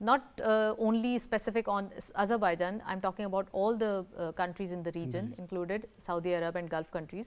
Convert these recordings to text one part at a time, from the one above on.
not only specific on Azerbaijan, I'm talking about all the countries in the region, included Saudi Arab and Gulf countries.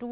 2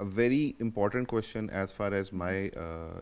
A very important question as far as my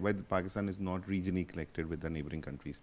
why Pakistan is not regionally connected with the neighboring countries.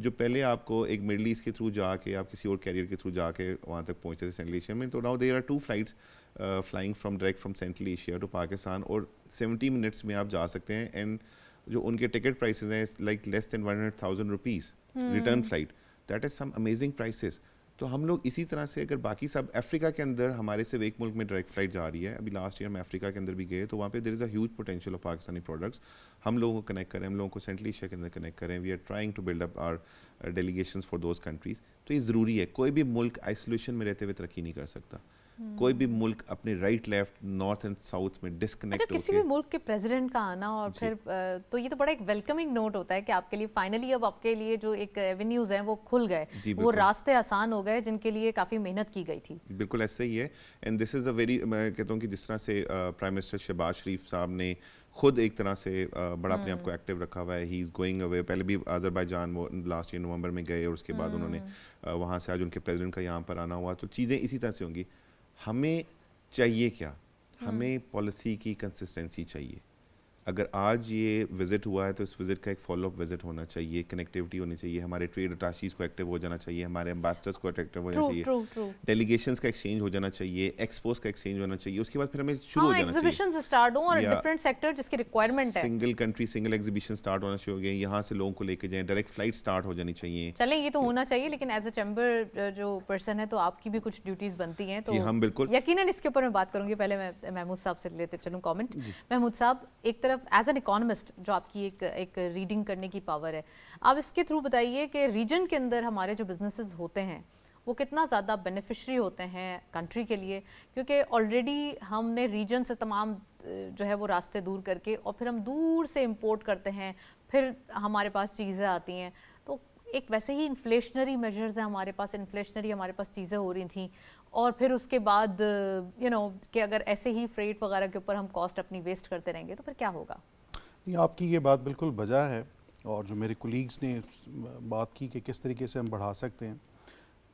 جو پہلے آپ کو ایک middle asset کے through جا کے آپ کسی اور کیریئر کے تھرو جا کے وہاں تک پہنچتے تھے سینٹرل ایشیا میں, تو now there are 2 flights flying from direct from central Asia to Pakistan, اور 70 منٹس میں آپ جا سکتے ہیں. اینڈ جو ان کے ٹکٹ پرائسز ہیں like less than 100,000 rupees return flight, that is some amazing prices. تو ہم لوگ اسی طرح سے اگر باقی سب افریقہ کے اندر ہمارے سے ایک ملک میں ڈائریکٹ فلائٹ جا رہی ہے, ابھی لاسٹ ایئر میں افریقہ کے اندر بھی گئے, تو وہاں پہ there is a huge potential of Pakistani products. ہم لوگوں کو کنیکٹ کریں, ہم لوگوں کو سینٹرل ایشیا کے اندر کنیکٹ کریں. We are trying to build up our delegations for those countries. تو یہ ضروری ہے, کوئی بھی ملک آئسولیشن میں رہتے ہوئے ترقی نہیں کر سکتا. کوئی بھی ملک اپنے right left north and south میں ڈسکنیکٹ ہو کسی بھی ملک کے پریزیڈنٹ کا آنا اور پھر تو یہ تو بڑا ایک ویلکمنگ نوٹ ہوتا ہے کہ آپ کے لیے فائنلی اب آپ کے لیے جو ایک ایونیوز ہیں وہ کھل گئے, وہ راستے آسان ہو گئے جن کے لیے کافی محنت کی گئی تھی. بالکل ایسا ہی ہے. And this is a very, میں کہتا ہوں کہ جس طرح سے پرائم منسٹر شہباز شریف صاحب نے خود ایک طرح سے بڑا اپنے آپ کو ایکٹیو رکھا ہوا ہے. ہی از گوئنگ اوے. پہلے بھی آذربائیجان وہ لاسٹ ایئر نومبر میں گئے, اور اس کے بعد انہوں نے وہاں سے آج ان کے پریزیڈنٹ کا یہاں پر آنا ہوا. تو چیزیں اسی طرح سے ہوں گی. ہمیں چاہیے کیا, ہمیں پالیسی کی کنسسٹنسی چاہیے. اگر آج یہ وزٹ ہوا ہے تو اس وزٹ کا ایک فالو اپ وزٹ ہونا چاہیے, کنیکٹیوٹی ہونی چاہیے, ہمارے ٹریڈ اٹاشیز کو ایکٹیو ہو جانا چاہیے, ہمارے امبیسڈرس کو ایکٹیو ہو جانا چاہیے, ڈیلیگیشنز کا ایکسچینج ہو جانا چاہیے, ایکسپوز کا ایکسچینج ہونا چاہیے. اس کے بعد پھر ہمیں شروع ہو جانا چاہیے ایگزیبیشنز سٹارٹ ہوں اور ڈیفرنٹ سیکٹر جس کی ریکوائرمنٹ ہے, single country single exhibition start ہونا شروع ہو گئے, یہاں سے لوگوں کو لے کے جائیں, ڈائریکٹ فلائٹ سٹارٹ ہو جانی چاہیے. چلیں یہ تو ہونا چاہیے, لیکن ایز اے چیمبر جو پرسن ہے تو آپ کی بھی کچھ ڈیوٹیز بنتی ہیں. تو ہم بالکل یقیناً اس کے اوپر میں بات کروں گی. پہلے میں محمود صاحب سے لیتے چلوں کامنٹ. محمود صاحب, ایک طرف ایز این اکانومسٹ جو آپ کی ایک ریڈنگ کرنے کی پاور ہے, آپ اس کے تھرو بتائیے کہ ریجن کے اندر ہمارے جو بزنسز ہوتے ہیں وہ کتنا زیادہ بینیفیشری ہوتے ہیں کنٹری کے لیے, کیونکہ آلریڈی ہم نے ریجن سے تمام جو ہے وہ راستے دور کر کے اور پھر ہم دور سے امپورٹ کرتے ہیں, پھر ہمارے پاس چیزیں آتی ہیں. تو ایک ویسے ہی انفلیشنری میجرز ہیں ہمارے پاس, انفلیشنری ہمارے پاس چیزیں ہو رہی تھیں, اور پھر اس کے بعد کہ اگر ایسے ہی فریٹ وغیرہ کے اوپر ہم کاسٹ اپنی ویسٹ کرتے رہیں گے تو پھر کیا ہوگا؟ آپ کی یہ بات بالکل بجا ہے, اور جو میرے کولیگز نے بات کی کہ کس طریقے سے ہم بڑھا سکتے ہیں,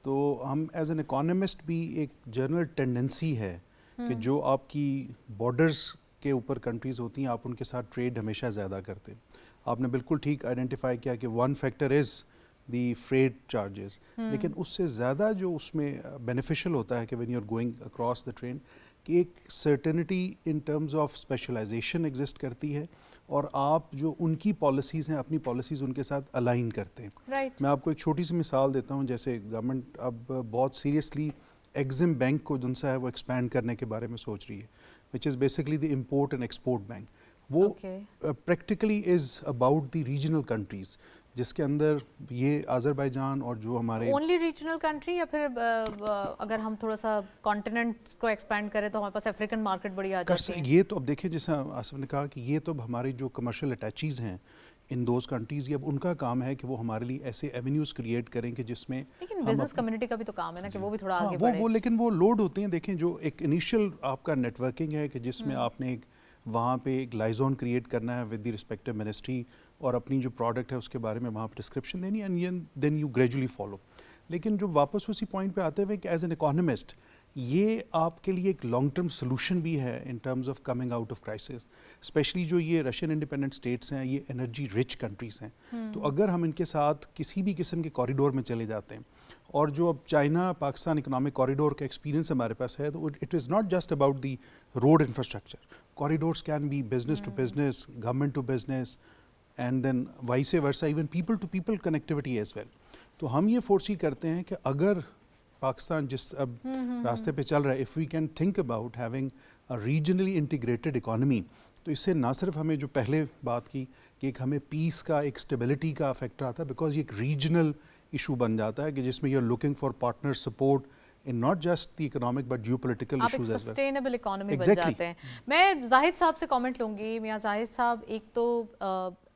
تو ہم ایز این اکانومسٹ بھی ایک جنرل ٹینڈنسی ہے کہ جو آپ کی بارڈرز کے اوپر کنٹریز ہوتی ہیں آپ ان کے ساتھ ٹریڈ ہمیشہ زیادہ کرتے ہیں. آپ نے بالکل ٹھیک آئیڈینٹیفائی کیا کہ one factor is the freight charges, لیکن اس سے زیادہ جو اس میں بینیفیشل ہوتا ہے کہ when you are going across the train, کہ ایک certainty in terms of specialization exist کرتی ہے, اور آپ جو ان کی پالیسیز ہیں اپنی پالیسیز ان کے ساتھ الائن کرتے ہیں. میں آپ کو ایک چھوٹی سی مثال دیتا ہوں. جیسے گورنمنٹ اب بہت سیریسلی ایگزم بینک کو جن سا ہے وہ ایکسپینڈ کرنے کے بارے میں سوچ رہی ہے, which is basically the import and export bank. وہ practically is about the regional countries, جس کے اندر یہ آذربائیجان اور جو ہمارے اونلی ریجنل کنٹری, یا پھر اگر ہم تھوڑا سا کانٹیننٹ کو ایکسپینڈ کریں تو ہمارے پاس افریقن مارکیٹ بڑی آ جاتی ہے. یہ تو اب دیکھیں جیسے آصف نے کہا کہ یہ تو ہماری جو کمرشل اٹیچیز ہیں ان دوز کنٹریز, یہ اب ان کا کام ہے کہ وہ ہمارے لیے ایسے ایونیوز کریٹ کریں کہ جس میں لیکن بزنس کمیونٹی کا بھی تو کام ہے نا کہ وہ بھی تھوڑا آگے بڑھے. لیکن وہ لوڈ ہوتے ہیں. دیکھیں جو ایک انیشیل آپ کا نیٹ ورکنگ ہے کہ جس میں آپ نے وہاں پہ ایک لائزون کریٹ کرنا ہے ود دی رسپیکٹو منسٹری, اور اپنی جو پروڈکٹ ہے اس کے بارے میں وہاں پہ ڈسکرپشن دینی, and then you gradually follow. لیکن جو واپس اسی پوائنٹ پہ آتے ہوئے کہ ایز این اکانومسٹ یہ آپ کے لیے ایک لانگ ٹرم سلوشن بھی ہے in terms of coming out of crisis. Especially جو یہ رشین انڈیپینڈنٹ اسٹیٹس ہیں, یہ انرجی رچ کنٹریز ہیں, تو اگر ہم ان کے ساتھ کسی بھی قسم کے کوریڈور میں چلے جاتے ہیں, اور جو اب چائنا پاکستان اکنامک کوریڈور کا ایکسپیرینس ہمارے پاس ہے, تو it is not just about the road infrastructure. Corridors can be business to business, government to business, and then vice versa even people to people connectivity as well. تو ہم یہ فورسی کرتے ہیں کہ اگر پاکستان جس اب راستے پہ چل رہا ہے, if we can think about having a regionally integrated economy, تو اس سے نہ صرف ہمیں جو پہلے بات کی کہ ایک ہمیں پیس کا ایک اسٹیبلٹی کا فیکٹر آتا ہے, بیکاز یہ ایک ریجنل ایشو بن جاتا ہے کہ جس میں you are looking for partner support in not just the economic but geopolitical issues as well. آپ ایک سسٹینیبل اکانومی بن جاتے ہیں. میں زاہد صاحب سے کامنٹ لوں گی. میاں زاہد صاحب, ایک تو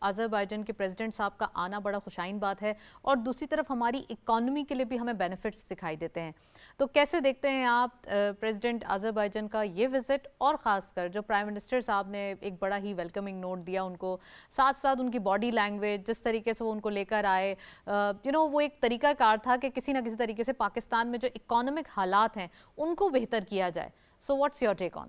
آذربائیجان کے پریزیڈنٹ صاحب کا آنا بڑا خوشائن بات ہے, اور دوسری طرف ہماری اکانومی کے لیے بھی ہمیں بینیفٹس دکھائی دیتے ہیں. تو کیسے دیکھتے ہیں آپ پریزیڈنٹ آذربائیجان کا یہ وزٹ, اور خاص کر جو پرائم منسٹر صاحب نے ایک بڑا ہی ویلکمنگ نوٹ دیا ان کو, ساتھ ساتھ ان کی باڈی لینگویج, جس طریقے سے وہ ان کو لے کر آئے, وہ ایک طریقہ کار تھا کہ کسی نہ کسی طریقے سے پاکستان میں جو اکانومک حالات ہیں ان کو بہتر کیا جائے. So what's your take on?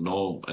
9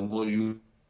MOU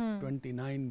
$29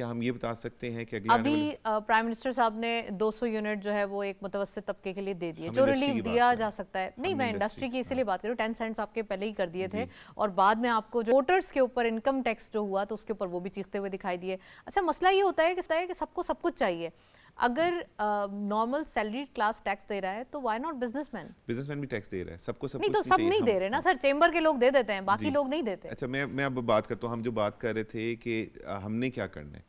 کیا ہم یہ بتا سکتے ہیں کہ اگلے ابھی پرائم منسٹر صاحب نے 200 یونٹ جو ہے وہ ایک متوسط طبقے کے لیے دے دیے, ہم جو انڈسٹری ریلیف کی بات دیا کر جا رہے ہیں. سکتا ہے. نہیں, ہم میں انڈسٹری انڈسٹری کی اسی لیے بات کر رہی ہوں. 10 سینٹس آپ کے پہلے ہی کر دیے تھے, جی. اور بعد میں آپ کو جو ووٹرز کے اوپر انکم ٹیکس جو ہوا تو اس کے اوپر وہ بھی چیختے ہوئے دکھائی دیے. اچھا, مسئلہ یہ ہوتا ہے کہ سب کو سب کچھ چاہیے. اگر نارمل سیلری کلاس ٹیکس دے رہا ہے تو وائی ناٹ بزنس مین بھی ٹیکس دے رہا ہے, سب کو سب نہیں, تو کچھ سب نہیں دے رہے نا سر, چیمبر کے لوگ دے دیتے ہیں, باقی لوگ نہیں دیتے. اچھا, میں اب بات کرتا ہوں. ہم جو بات کر رہے تھے کہ ہم نے کیا کرنا ہے,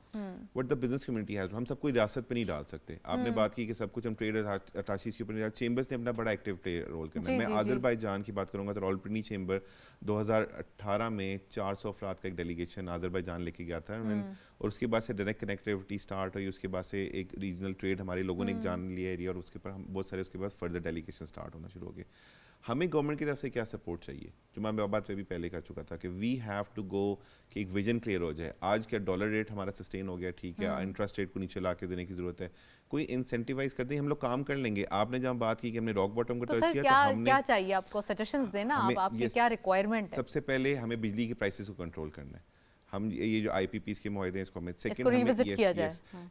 what the business community has, ہم سب کو ریاست پہ نہیں ڈال سکتے. آپ نے بات کی کہ سب کچھ ہم ٹریڈ اٹاشیز کے اوپر, چیمبرز نے اپنا بڑا ایکٹیو رول کرنا ہے. میں آذربائیجان کی بات کروں گا تو راولپنڈی چیمبر 2018 میں 400 افراد کا ایک ڈیلیگیشن آذربائیجان لے کے گیا تھا, اور اس کے بعد سے ڈائریکٹ کنیکٹیوٹی اسٹارٹ ہوئی. اس کے بعد سے ایک ریجنل ٹریڈ ہمارے لوگوں نے ایک جان لیا ایریا, اور اس کے اوپر ہم بہت سارے اس کے بعد فردر ڈیلیگیشن اسٹارٹ ہونا شروع ہو گئے. ہمیں گورنمنٹ کی طرف سے کیا سپورٹ چاہیے, جو میں بات پہ بھی پہلے کر چکا تھا کہ وی ہیو ٹو گو, کہ ایک ویژن کلیئر ہو جائے. آج کیا ڈالر ریٹ ہمارا سسٹین ہو گیا, ٹھیک ہے, انٹرسٹ ریٹ کو نیچے لا کے دینے کی ضرورت ہے, کوئی انسینٹیوائز کر دیں, ہم لوگ کام کر لیں گے. آپ نے جہاں بات کی کہ ہم نے راک باٹم کو ٹچ کیا, تو ہم نے کیا چاہیے آپ کو, سجیشنز دینا, آپ کی کیا ریکوائرمنٹ ہے. سب سے پہلے ہمیں بجلی کی پرائسز کو کنٹرول کرنا ہے. ہم یہ جو آئی پی پیز کے معاہدے ہیں اس کو ہمیں اس کو ریوزٹ کیا جائے.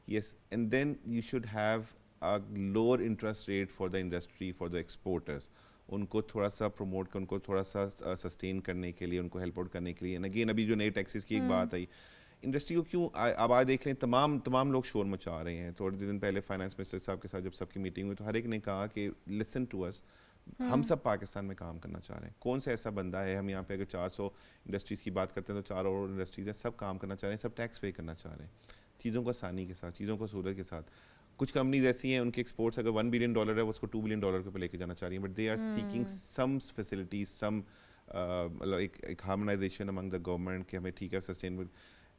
Yes, and then you should have a lower interest rate for the industry, for the exporters. ان کو تھوڑا سا پروموٹ کر, ان کو تھوڑا سا سسٹین کرنے کے لیے, ان کو ہیلپ آؤٹ کرنے کے لیے. اینڈ اگین ابھی جو نئے ٹیکسز کی ایک بات آئی, انڈسٹری کو کیوں اب آج دیکھ لیں, تمام لوگ شور مچا رہے ہیں. تھوڑے دن پہلے فائنانس منسٹر صاحب کے ساتھ جب سب کی میٹنگ ہوئی تو ہر ایک نے کہا کہ لسن ٹو اس, ہم سب پاکستان میں کام کرنا چاہ رہے ہیں. کون سا ایسا بندہ ہے, ہم یہاں پہ اگر 400 انڈسٹریز کی بات کرتے ہیں تو 4 اور انڈسٹریز ہیں, سب کام کرنا چاہ رہے ہیں, سب ٹیکس پے کرنا چاہ رہے ہیں, چیزوں کو آسانی کے ساتھ, چیزوں کو سہولت کے ساتھ. کچھ کمپنیز ایسی ہیں ان کے ایکسپورٹس اگر $1 بلین ہے, وہ اس کو $2 بلین کے اوپر لے کے جانا چاہ رہی ہیں, but they are seeking some facilities, some مطلب ایک ہارمونائزیشن امنگ دا گورنمنٹ کہ ہمیں ٹھیک ہے sustainable.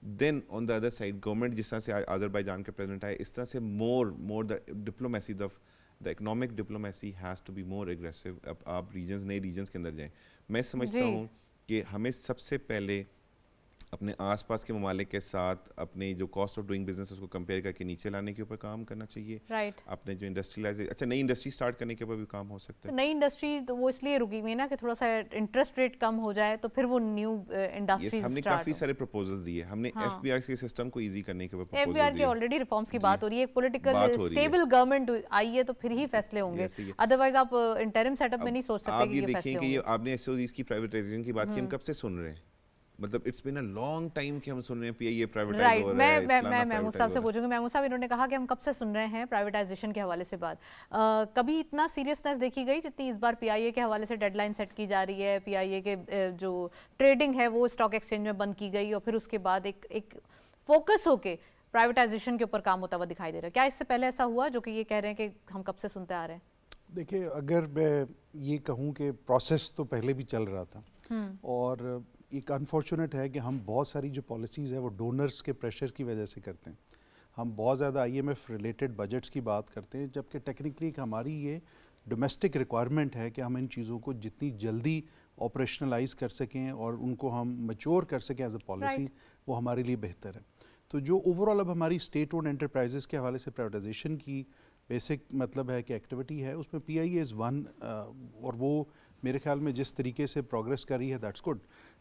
Then on the other side government جس طرح سے آذربائیجان کے پریزیڈنٹ آئے, اس طرح سے more the diplomacy, the economic diplomacy has to be more aggressive. اب آپ نئے ریجنس کے اندر جائیں, میں سمجھتا ہوں کہ ہمیں سب سے پہلے اپنے آس پاس کے ممالک کے ساتھ اپنے جو کاسٹ آف ڈوئنگ بزنس اس کو کمپیئر کر کے نیچے لانے کے اوپر کام کرنا چاہیے. اپنے جو انڈسٹریلائزیشن, اچھا نئی انڈسٹری سٹارٹ کرنے کے اوپر بھی کام ہو سکتا ہے. نئی انڈسٹری تو وہ اس لیے رکی ہوئی نا کہ تھوڑا سا انٹرسٹ ریٹ کم ہو جائے تو پھر وہ نیو انڈسٹریز. ہم نے کافی سارے پروپوزلز دیے, ہم نے ایف بی آر کے سسٹم کو ایزی کرنے کے اوپر ایف بی آر کے آلریڈی ریفارمز کی بات ہو رہی ہے, ایک پولیٹیکل اسٹیبل گورنمنٹ آئی ہے تو پھر ہی فیصلے ہوں گے, ادروائز آپ انٹرم سیٹ اپ میں نہیں سوچ سکتے کہ یہ فیصلے ہوں گے. آپ نے ایس او زیز کی پرائیویٹائزیشن کی بات کی, ہم کب سے سن رہے ہیں, مطلب it's been a long time کہ ہم سن رہے ہیں پی آئی اے پرائیویٹائز ہو رہا ہے. میں محمود صاحب سے پوچھوں گی, محمود صاحب انہوں نے کہا کہ ہم کب سے سن رہے ہیں پرائیویٹائزیشن کے حوالے سے بات, کبھی اتنا سیریسنس دیکھی گئی جتنی اس بار پی آئی اے کے حوالے سے ڈیڈ لائن سیٹ کی جا رہی ہے, پی آئی اے کے جو ٹریڈنگ ہے وہ اسٹاک ایکسچینج میں بند کی گئی, اور پھر اس کے بعد ایک فوکس ہو کے پرائیویٹائزیشن کے اوپر کام ہوتا ہوا دکھائی دے رہا ہے. کیا اس سے پہلے ایسا ہوا جو کہ یہ کہہ رہے ہیں کہ ہم کب سے سنتے آ رہے ہیں؟ دیکھیں, اگر میں یہ کہوں کہ پروسیس تو پہلے بھی چل رہا تھا, اور ایک انفارچونیٹ ہے کہ ہم بہت ساری جو پالیسیز ہیں وہ ڈونرز کے پریشر کی وجہ سے کرتے ہیں. ہم بہت زیادہ I M F related budgets کی بات کرتے ہیں, جبکہ ٹیکنیکلی ہماری یہ ڈومیسٹک ریکوائرمنٹ ہے کہ ہم ان چیزوں کو جتنی جلدی آپریشنلائز کر سکیں اور ان کو ہم میچور کر سکیں ایز اے پالیسی, وہ ہمارے لیے بہتر ہے. تو جو اوور آل اب ہماری اسٹیٹ اونڈ انٹرپرائزز کے حوالے سے پرائیویٹائزیشن کی بیسک مطلب ہے کہ ایکٹیویٹی ہے, اس میں پی آئی اے از ون, اور وہ میرے خیال میں جس طریقے سے پروگریس کر رہی ہے دیٹس گڈ.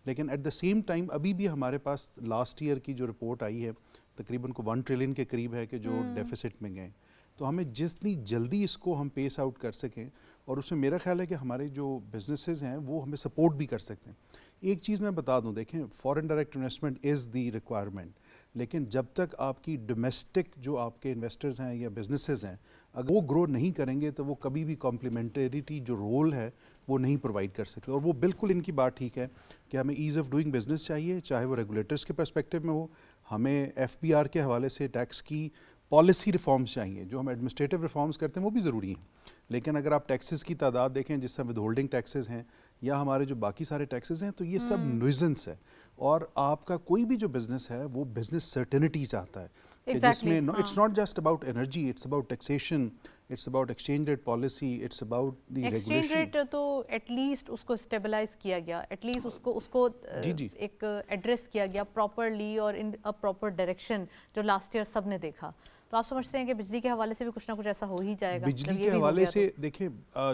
لیکن ایٹ دا سیم ٹائم ابھی بھی ہمارے پاس لاسٹ ایئر کی جو رپورٹ آئی ہے تقریباً کو 1 ٹریلین کے قریب ہے کہ جو ڈیفیسٹ میں گئے. تو ہمیں جتنی جلدی اس کو ہم پیس آؤٹ کر سکیں, اور اس میں میرا خیال ہے کہ ہمارے جو بزنسز ہیں وہ ہمیں سپورٹ بھی کر سکتے ہیں. ایک چیز میں بتا دوں, دیکھیں foreign direct investment is the requirement, لیکن جب تک آپ کی ڈومیسٹک جو آپ کے انویسٹرز ہیں یا بزنسز ہیں اگر وہ گرو نہیں کریں گے تو وہ کبھی بھی کمپلیمنٹریٹی جو رول ہے وہ نہیں پرووائڈ کر سکتے. اور وہ بالکل ان کی بات ٹھیک ہے کہ ہمیں ایز آف ڈوئنگ بزنس چاہیے, چاہے وہ ریگولیٹرز کے پرسپیکٹو میں ہو, ہمیں ایف بی آر کے حوالے سے ٹیکس کی پالیسی ریفارمز چاہیے. جو ہم ایڈمنسٹریٹو ریفارمز کرتے ہیں وہ بھی ضروری ہیں, لیکن اگر آپ ٹیکسز کی تعداد دیکھیں جس سے ود ہولڈنگ ٹیکسز ہیں یا ہمارے جو باقی سارے ٹیکسز ہیں, تو یہ سب نویزنس ہے. اور آپ کا کوئی بھی جو بزنس ہے وہ بزنس سرٹنٹی چاہتا ہے, جس میں it's not just about energy, it's about taxation, it's about exchange rate policy, it's about the regulation. Exchange rate تو ایٹ لیسٹ اس کو اسٹیبلائز کیا گیا, ایٹ لیسٹ اس کو ایک ایڈریس کیا گیا پراپرلی اور ان اے پراپر ڈائریکشن, جو لاسٹ ایئر سب نے دیکھا. تو آپ سمجھتے ہیں کہ بجلی کے حوالے سے بھی کچھ نہ کچھ ایسا ہو ہی جائے گا؟ بجلی کے حوالے سے دیکھیں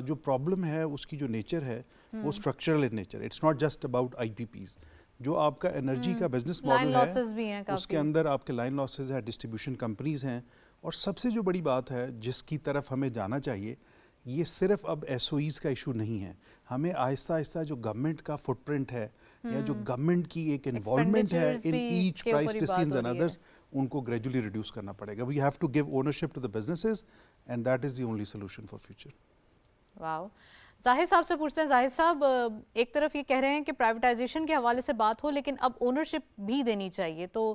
جو پرابلم ہے اس کی جو نیچر ہے وہ structural in nature, it's not just about I P Ps. جو آپ کا انرجی کا بزنس لائن ماڈل لاسز بھی ہیں ہے اس کے کافی. اندر آپ کے لائن لاسز ہیں, ڈسٹریبیوشن کمپنیز ہیں, اور سب سے جو بڑی بات ہے جس کی طرف ہمیں جانا چاہیے, یہ صرف اب ایس او ایز کا ایشو نہیں ہے, ہمیں آہستہ آہستہ جو گورنمنٹ کا فٹ پرنٹ ہے یا جو گورنمنٹ کی ایک انوالومنٹ ہے in each price decisions and others, ان کو گریجولی ریڈیوس کرنا پڑے گا. We have to give ownership to the businesses and that is the only solution for future. Wow. Zahid صاحب سے پوچھتے ہیں. زاہد صاحب, ایک طرف یہ کہہ رہے ہیں کہ پرائیویٹائزیشن کے حوالے سے بات ہو لیکن اب اونرشپ بھی دینی چاہیے, تو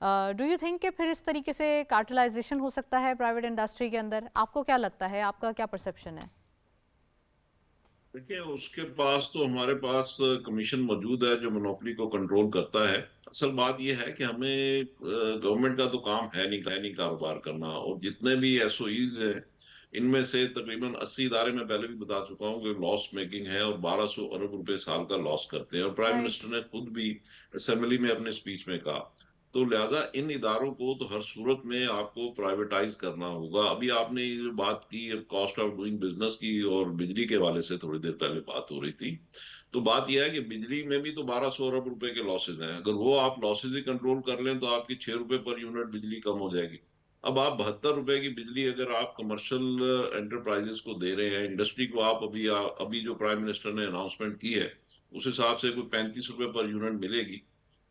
ڈو یو تھنک کہ پھر اس طریقے سے کارٹلائزیشن ہو سکتا ہے پرائیویٹ انڈسٹری کے اندر؟ آپ کو کیا لگتا ہے, آپ کا کیا پرسیپشن ہے؟ دیکھیں, اس کے پاس تو ہمارے پاس کمیشن موجود ہے جو مونوپلی کو کنٹرول کرتا ہے. اصل بات یہ ہے کہ ہمیں گورنمنٹ کا تو کام ہے نہیں کاروبار کرنا, اور جتنے بھی ایس او ایز ہیں ان میں سے تقریباً 80 ادارے میں پہلے بھی بتا چکا ہوں کہ لاس میکنگ ہے اور 1200 ارب روپے سال کا لاس کرتے ہیں, اور پرائم منسٹر نے خود بھی اسمبلی میں اپنے اسپیچ میں کہا. تو لہٰذا ان اداروں کو تو ہر صورت میں آپ کو پرائیویٹائز کرنا ہوگا. ابھی آپ نے یہ جو بات کی کاسٹ آف ڈوئنگ بزنس کی, اور بجلی کے حوالے سے تھوڑی دیر پہلے بات ہو رہی تھی, تو بات یہ ہے کہ بجلی میں بھی تو 1200 ارب روپے کے لاسز ہیں. اگر وہ آپ لاسز ہی کنٹرول کر لیں تو آپ کی 6 روپے پر یونٹ بجلی کم ہو جائے گی. اب آپ 72 روپے کی بجلی اگر آپ کمرشل انٹرپرائزز کو دے رہے ہیں, انڈسٹری کو آپ ابھی جو پرائم منسٹر نے اناؤنسمنٹ کی ہے اس حساب سے کوئی 35 روپے پر یونٹ ملے گی.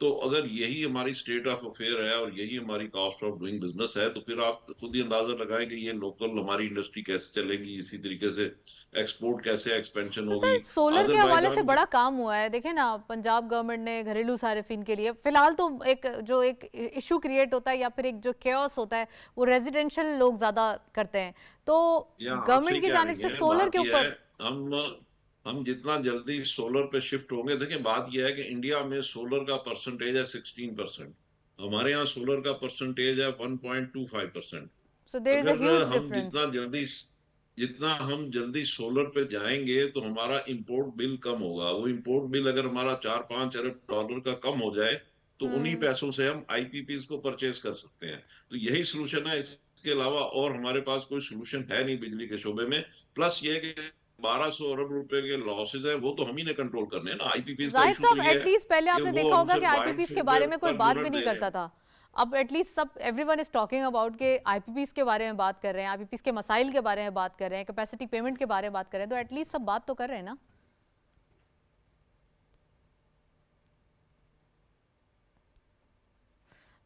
تو اگر یہی ہماری سٹیٹ آف افیئر ہے اور یہی ہماری کاسٹ آف ڈوئنگ بزنس ہے, تو پھر آپ خود ہی اندازہ لگائیں کہ یہ لوکل ہماری انڈسٹری کیسے چلے گی, اسی طریقے سے ایکسپورٹ کیسے ایکسپینشن ہوگی. سولر کے حوالے سے بڑا کام ہوا ہے. دیکھیں نا, پنجاب گورنمنٹ نے گھریلو صارفین کے لیے فی الحال تو ایک ایشو کریٹ ہوتا ہے یا پھر ایک جو کیوس ہوتا ہے وہ ریزیڈینشل لوگ زیادہ کرتے ہیں, تو گورنمنٹ کی جانب سے سولر کے اوپر ہم جتنا جلدی سولر پہ شفٹ ہوں گے. دیکھیں, بات یہ ہے کہ انڈیا میں سولر کا پرسنٹیج ہے 16%, ہمارے ہاں سولر کا پرسنٹیج ہے 1.25%. اگر ہم جتنا ہم جلدی سولر پہ جائیں گے تو ہمارا امپورٹ بل کم ہوگا. وہ امپورٹ بل اگر ہمارا 4-5 ارب ڈالر کا کم ہو جائے تو انہی پیسوں سے ہم آئی پی پیز کو پرچیز کر سکتے ہیں. تو یہی سلوشن ہے, اس کے علاوہ اور ہمارے پاس کوئی سلوشن ہے نہیں بجلی کے شعبے میں. پلس یہ کہ 1200 ارب روپے کے لاسز ہیں وہ تو ہم ہی نے کنٹرول کرنے ہیں نا. آئی پی پیز کا ایشو تو یہ ہے ایٹ لیسٹ پہلے آپ نے دیکھا ہوگا کہ آئی پی پیز کے بارے میں کوئی بات بھی نہیں کرتا تھا. اب ایٹ لیسٹ سب everyone is talking about کہ آئی پی پیز کے بارے میں بات کر رہے ہیں, آئی پی پیز کے مسائل کے بارے میں بات کر رہے ہیں, کیپیسٹی پیمنٹ کے بارے میں بات کر رہے ہیں, تو ایٹ لیسٹ سب بات تو کر رہے ہیں نا.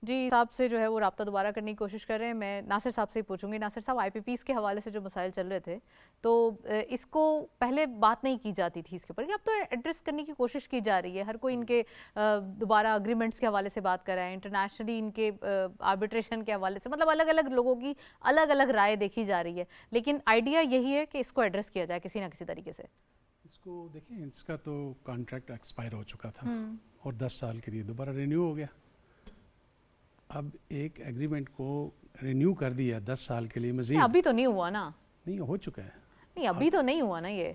جی, صاحب سے جو ہے وہ رابطہ دوبارہ کرنے کی کوشش کر رہے ہیں. میں ناصر صاحب سے ہی پوچھوں گی. ناصر صاحب, آئی پی پیز کے حوالے سے جو مسائل چل رہے تھے تو اس کو پہلے بات نہیں کی جاتی تھی اس کے اوپر, اب تو ایڈریس کرنے کی کوشش کی جا رہی ہے. ہر کوئی ان کے دوبارہ اگریمنٹس کے حوالے سے بات کر رہا ہے, انٹرنیشنلی ان کے آربیٹریشن کے حوالے سے, مطلب الگ الگ لوگوں کی الگ الگ رائے دیکھی جا رہی ہے. لیکن آئیڈیا یہی ہے کہ اس کو ایڈریس کیا جائے کسی نہ کسی طریقے سے. اس کو دیکھیں, اس کا تو کانٹریکٹ ایکسپائر ہو چکا تھا اور 10 سال کے لیے دوبارہ رینیو ہو گیا. اب ایک ایگریمنٹ کو رینیو کر دیا 10 سال کے لیے مزید. ابھی تو نہیں ہوا نا. نہیں, ہو چکا ہے. نہیں, ابھی تو نہیں ہوا نا. یہ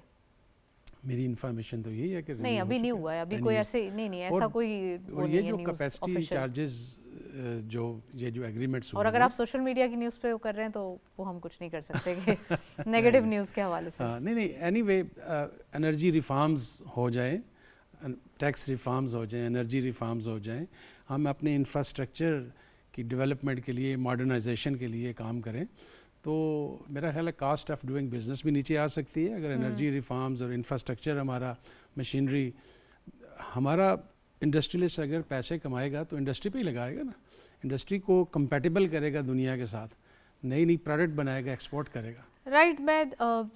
میری انفارمیشن تو یہی ہے کہ نہیں, ابھی نہیں ہوا ہے. ابھی کوئی ایسے نہیں ایسا کوئی اور یہ جو کیپیسٹی چارجز جو ایگریمنٹس, اور اگر آپ سوشل میڈیا کی نیوز پہ کر رہے ہیں تو وہ ہم کچھ نہیں کر سکتے کہ نیگیٹو نیوز کے حوالے سے. نہیں, اینی وے انرجی ریفارمز ہو جائیں, ٹیکس ریفارمز ہو جائیں, انرجی ریفارمز ہو جائیں, ہم اپنے انفراسٹرکچر کی ڈیولپمنٹ کے لیے, ماڈرنائزیشن کے لیے کام کریں, تو میرا خیال ہے کاسٹ آف ڈوئنگ بزنس بھی نیچے آ سکتی ہے اگر انرجی ریفارمز اور انفراسٹرکچر ہمارا, مشینری ہمارا, انڈسٹریلسٹ اگر پیسے کمائے گا تو انڈسٹری پہ ہی لگائے گا نا. انڈسٹری کو کمپیٹیبل کرے گا دنیا کے ساتھ, نئی پروڈکٹ بنائے گا, ایکسپورٹ کرے گا. رائٹ. میں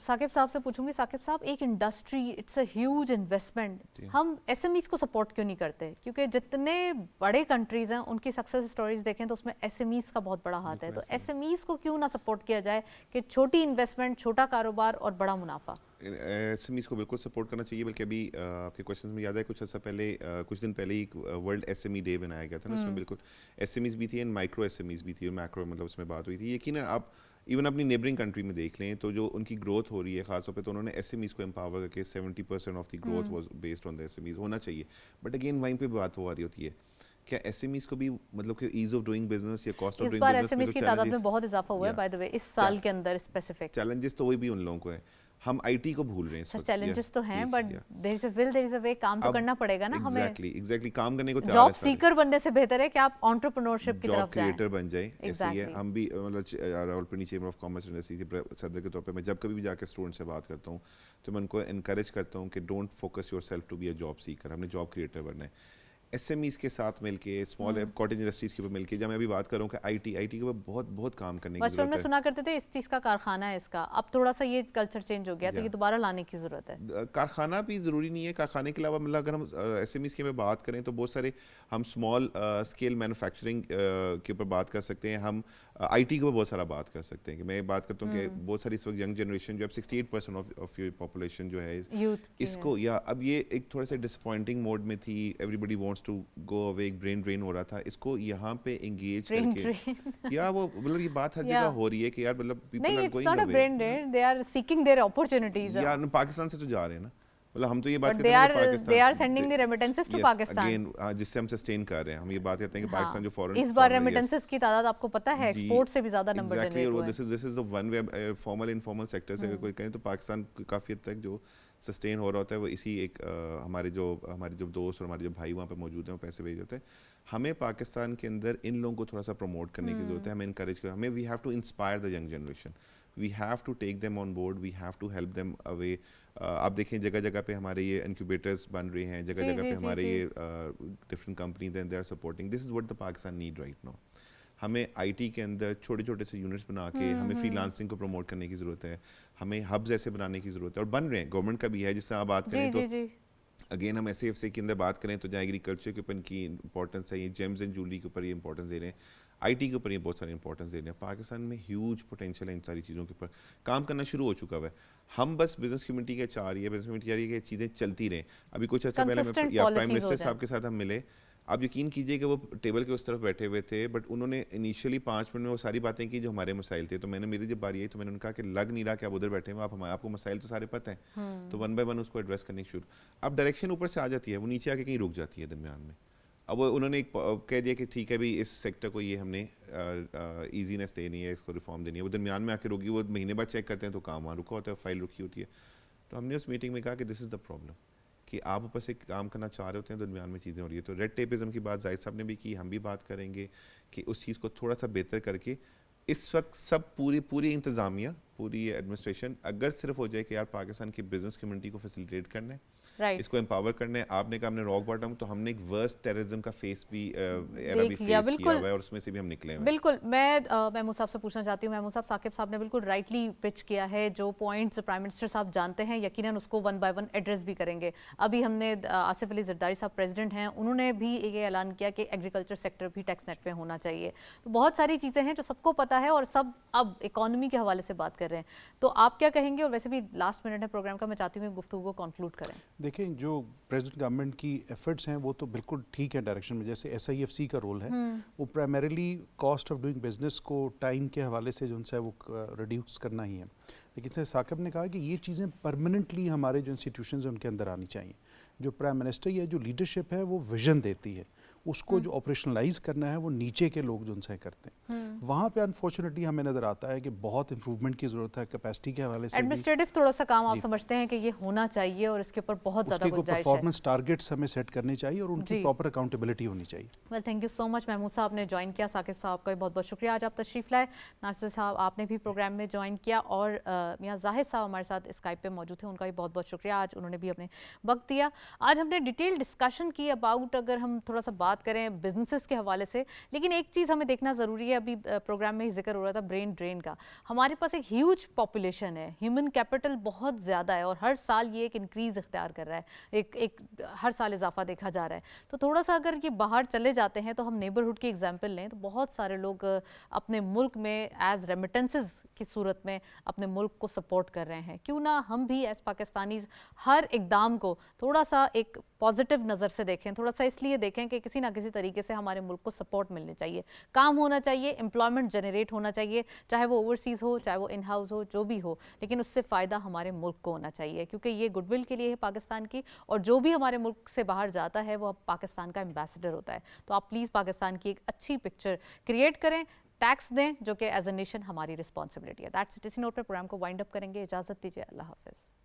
ثاقب صاحب سے پوچھوں گی. ثاقب صاحب, ایک industry, it's a huge investment, ہم ایس ایم ایز کو سپورٹ کیوں نہیں کرتے؟ کیونکہ جتنے بڑے کنٹریز ہیں ان کی سکسیس سٹوریز دیکھیں تو اس میں ایس ایم ایز کا بہت بڑا ہاتھ ہے. تو ایس ایم ایز کو کیوں نہ سپورٹ کیا جائے کہ چھوٹی انویسٹمنٹ, چھوٹا کاروبار اور بڑا منافع؟ ایس ایم ایز کو بالکل سپورٹ کرنا چاہیے. بلکہ ابھی آپ کے کوشچن میں یاد ہے کچھ دن پہلے ایک world S M E day بنایا گیا تھا نا, اس میں بالکل ایس ایم ایز بھی تھی and micro S M Es بھی تھی, اور میکرو مطلب اس میں بات ہوئی تھی. یقیناً آپ ایون اپنی نیبرنگ کنٹری میں دیکھ لیں تو جو ان کی گروتھ ہو رہی ہے خاص طور پہ, تو انہوں نے ایس ایم ایز کو امپاور کر کے 70% of the growth was based on the S M Es. ہونا چاہیے, بٹ اگین وہیں پہ بات ہو رہی ہوتی ہے کیا ایس ایم ایز کو بھی مطلب کہ ایز آف ڈوئنگ بزنس یا کاسٹ آف ڈوئنگ بزنس کی تعداد میں بہت اضافہ ہوا ہے بائی دی وے اس سال کے اندر. اسپیسیفک چیلنجز تو وہی بھی ان لوگوں کو ہے. ہم آئی کو بھول رہے ہیں اس سر وقت. چیلنجز تو ہیں but there is a will there is اے وے, کام تو کرنا پڑے گا نا ہمیں. ایگزیکٹلی کام کرنے کو تیار جاب ہے سارے. سیکر بننے سے بہتر ہے کہ آپ انٹرپرینورشپ کی جاب طرف جائیں. کریٹر بن جائیں. ایسے ہی ہے ہم بھی مطلب Rawalpindi chamber of commerce industry کے صدر کے طور پہ میں جب کبھی بھی جا کے اسٹوڈنٹ سے بات کرتا ہوں تو میں ان کو انکریج کرتا ہوں کہ don't focus yourself to be a job seeker, ہم نے جاب کریٹر بننا ہے. ایس ایم ایز کے ساتھ مل کے, اسمال کاٹیج انڈسٹریز کے اوپر مل کے, جب میں ابھی بات کر رہا ہوں کہ آئی ٹی کے اوپر بہت بہت کام کرنے کی ضرورت ہے. بچپن میں سنا کرتے تھے اس چیز کا کارخانہ ہے اس کا, اب تھوڑا سا یہ کلچر چینج ہو گیا تو یہ دوبارہ لانے کی ضرورت ہے. کارخانہ بھی ضروری نہیں ہے, کارخانے کے علاوہ مطلب اگر ہم ایس ایم ایز کی میں بات کریں تو بہت سارے ہم اسمال اسکیل مینوفیکچرنگ کے اوپر بات کر سکتے ہیں, ہم آئی ٹی کے اوپر بہت سارا بات کر سکتے ہیں. کہ میں بات کرتا ہوں کہ بہت ساری اس وقت ینگ جنریشن جو اب 68% آف یور پاپولیشن جو ہے اس کو, یا اب یہ ایک تھوڑا سا ڈسپوائنٹنگ موڈ میں تھی, everybody wants to go away, ایک برین ڈرین ہو رہا تھا, اس کو یہاں پہ انگیج کر کے, یا وہ مطلب یہ بات ہر جگہ ہو رہی ہے کہ یار مطلب people are going away, brain drain, they are seeking their opportunities. یار پاکستان سے تو جا رہے ہیں نا, مطلب ہم تو یہ بات But کرتے ہیں کہ Pakistan they are sending the remittances to Pakistan. Again جس سے ہم سسٹین کر رہے ہیں, ہم یہ بات کرتے ہیں کہ پاکستان جو فورن اس بار ریمیٹنسز کی تعداد آپ کو پتہ ہے ایکسپورٹ سے بھی زیادہ نمبر جنریٹ ہوئے ہیں. This is the one way formal informal sector سے اگر کوئی کہیں تو پاکستان کافی حد تک جو سسٹین ہو رہا ہوتا ہے وہ اسی ایک ہمارے جو دوست اور ہمارے جو بھائی وہاں پہ موجود ہیں وہ پیسے بھیج دیتے ہیں. ہمیں پاکستان کے اندر ان لوگوں کو تھوڑا سا پروموٹ کرنے کی ضرورت ہے, ہمیں انکریج کریں, ہمیں we have to inspire the young generation, we have to take them on board, we have to help them away. آپ دیکھیں جگہ جگہ پہ ہمارے یہ انکیوبیٹرز بن رہے ہیں, جگہ جگہ پہ ہمارے یہ ڈفرینٹ کمپنیز ہیں, they are supporting. This is what the Pakistan need right now. ہمیں آئی ٹی کے اندر چھوٹے چھوٹے سے یونٹس بنا کے ہمیں فری لانسنگ کو پروموٹ کرنے کی ضرورت ہے, ہمیں ہبز ایسے بنانے کی ضرورت ہے, اور بن رہے ہیں, گورنمنٹ کا بھی ہے. جس سے آپ بات کریں تو اگین ہم ایس ایف سی کے اندر بات کریں تو جہاں ایگریکلچر کے اوپر ان کی امپورٹنس ہے, یہ جیمز اینڈ جویلری کے اوپر یہ امپورٹنس دے رہے ہیں, آئی ٹی کے اوپر یہ بہت ساری امپورٹنس دے رہے ہیں. پاکستان میں ہیوج پوٹینشیل ہے ان ساری چیزوں کے اوپر, کام کرنا شروع ہو چکا ہوا ہے. ہم بس بزنس کمیونٹی کے چاہ رہی ہے, بزنس کمیونٹی چاہ رہی ہے کہ چیزیں چلتی رہیں. ابھی کچھ عرصہ پہلے میں پرائم منسٹر صاحب کے ساتھ ہم ملے, آپ یقین کیجئے کہ وہ ٹیبل کے اس طرف بیٹھے ہوئے تھے, بٹ انہوں نے انیشلی 5 منٹ میں وہ ساری باتیں کی جو ہمارے مسائل تھے. تو میں نے, میری جب باری آئی تو میں نے کہا کہ لگ نہیں رہا کہ آپ ادھر بیٹھے ہوئے, آپ کو مسائل تو سارے پتہ ہیں, تو ون بائی ون اس کو ایڈریس کرنے کی شروع. اب ڈائریکشن اوپر سے آ جاتی ہے, وہ نیچے آ کے کہیں رک جاتی ہے درمیان میں. اب وہ انہوں نے ایک کہہ دیا کہ ٹھیک ہے بھی اس سیکٹر کو یہ ہم نے ایزینس دینی ہے, اس کو ریفارم دینی ہے. وہ درمیان میں آ کے رکی, وہ مہینے بعد چیک کرتے ہیں تو کام وہاں رکا ہوتا ہے, فائل رکی ہوتی ہے. تو ہم نے اس میٹنگ میں کہا کہ دس از دا پرابلم, کہ آپ اوپر سے کام کرنا چاہ رہے ہوتے ہیں, درمیان میں چیزیں ہو رہی ہے. تو ریڈ ٹیپزم کی بات زاہد صاحب نے بھی کی, ہم بھی بات کریں گے کہ اس چیز کو تھوڑا سا بہتر کر کے اس وقت سب پوری انتظامیہ, پوری ایڈمنسٹریشن اگر صرف ہو جائے کہ یار پاکستان کی بزنس کمیونٹی کو فیسیلیٹیٹ کرنا ہے, اس کو امپاور کرنا ہے. آپ نے کہا ہم نے راک باٹم, تو ہم نے ایک ورسٹ ٹیررزم کا فیس بھی فیس کیا ہوا ہے, اور اس میں سے بھی ہم نکلے ہیں. بالکل. میں محمود صاحب سے پوچھنا چاہتی ہوں, محمود صاحب, ثاقب صاحب نے بالکل رائٹلی پچ کیا ہے, جو پوائنٹس پرائم منسٹر صاحب جانتے ہیں یقیناً اس کو ون بائی ون ایڈریس بھی کریں گے. ابھی ہم نے آصف علی زرداری صاحب پریزیڈنٹ ہیں, انہوں نے بھی یہ اعلان کیا کہ ایگریکلچر سیکٹر بھی ٹیکس نیٹ پہ ہونا چاہیے. تو بہت ساری چیزیں ہیں جو سب کو پتہ ہے, اور سب اب اکانومی کے حوالے سے بات کر رہے ہیں. تو آپ کیا کہیں گے, اور ویسے بھی لاسٹ منٹ ہے پروگرام کا, میں چاہتی ہوں گفتگو کو کنکلوڈ کریں. دیکھیں جو پریزیڈنٹ گورنمنٹ کی ایفرٹس ہیں وہ تو بالکل ٹھیک ہے ڈائریکشن میں. جیسے ایس آئی ایف سی کا رول ہے, وہ primarily cost of doing business کو ٹائم کے حوالے سے جو ان سے وہ ریڈیوس کرنا ہی ہے. لیکن سے ثاقب نے کہا کہ یہ چیزیں پرماننٹلی ہمارے جو انسٹیٹیوشنز ہیں ان کے اندر آنی چاہیے. جو پرائم منسٹر یا جو لیڈرشپ ہے وہ ویژن دیتی ہے, اس کو جو آپریشنلائز کرنا ہے وہ نیچے کے لوگ جو ان سے کرتے ہیں. وہاں پہ انفارچونیٹلی ہمیں نظر آتا ہے کہ بہت امپروومنٹ کی ضرورت ہے کیپیسٹی کے حوالے سے. ایڈمنسٹریٹو تھوڑا سا کام آپ سمجھتے ہیں کہ یہ ہونا چاہیے, اور اس کے اوپر بہت زیادہ گنجائش ہے. پرفارمنس ٹارگیٹس ہمیں سیٹ کرنے چاہیے, اور ان کی پراپر اکاؤنٹیبلٹی ہونی چاہیے. ویل تھینک یو سو مچ. محمود صاحب نے جوائن کیا, ثاقب صاحب کا بھی بہت بہت شکریہ, آج آپ تشریف لائے. ناصر صاحب آپ نے بھی پروگرام میں جوائن کیا, اور میاں زاہد صاحب ہمارے ساتھ اسکائپ پہ موجود تھے, ان کا بھی بہت بہت شکریہ, آج انہوں نے بھی اپنے وقت دیا. آج ہم نے ڈیٹیل ڈسکشن کی اباؤٹ, اگر ہم تھوڑا سا بات کریں بزنسز کے حوالے سے, لیکن ایک چیز ہمیں دیکھنا ضروری ہے, ابھی پروگرام میں ہی ذکر ہو رہا تھا برین ڈرین کا. ہمارے پاس ایک ہیوج پاپولیشن ہے, ہیومن کیپٹل بہت زیادہ ہے, اور ہر سال یہ ایک انکریز اختیار کر رہا ہے, ایک ہر سال اضافہ دیکھا جا رہا ہے. تو تھوڑا سا اگر یہ باہر چلے جاتے ہیں, تو ہم نیبرہڈ کی ایگزامپل لیں تو بہت سارے لوگ اپنے ملک میں ایز ریمیٹنسز کی صورت میں اپنے ملک کو سپورٹ کر رہے ہیں. کیوں نہ ہم بھی ایز پاکستانیز ہر اقدام کو تھوڑا سا ایک پازیٹیو نظر سے دیکھیں, تھوڑا سا اس لیے دیکھیں کہ کسی نہ کسی طریقے سے ہمارے ملک کو سپورٹ ملنی چاہیے, کام ہونا چاہیے, امپلائمنٹ جنریٹ ہونا چاہیے, چاہے وہ اوورسیز ہو, چاہے وہ ان ہاؤس ہو, جو بھی ہو, لیکن اس سے فائدہ ہمارے ملک کو ہونا چاہیے, کیونکہ یہ گڈ ول کے لیے ہے پاکستان کی, اور جو بھی ہمارے ملک سے باہر جاتا ہے وہ پاکستان کا ایمبیسڈر ہوتا ہے. تو آپ پلیز پاکستان کی ایک اچھی پکچر کریٹ کریں, ٹیکس دیں جو کہ ایز اے نیشن ہماری رسپانسبلٹی ہے. That's it. اسی نوٹ پہ پروگرام کو وائنڈ اپ کریں گے. اجازت دیجیے. اللہ حافظ.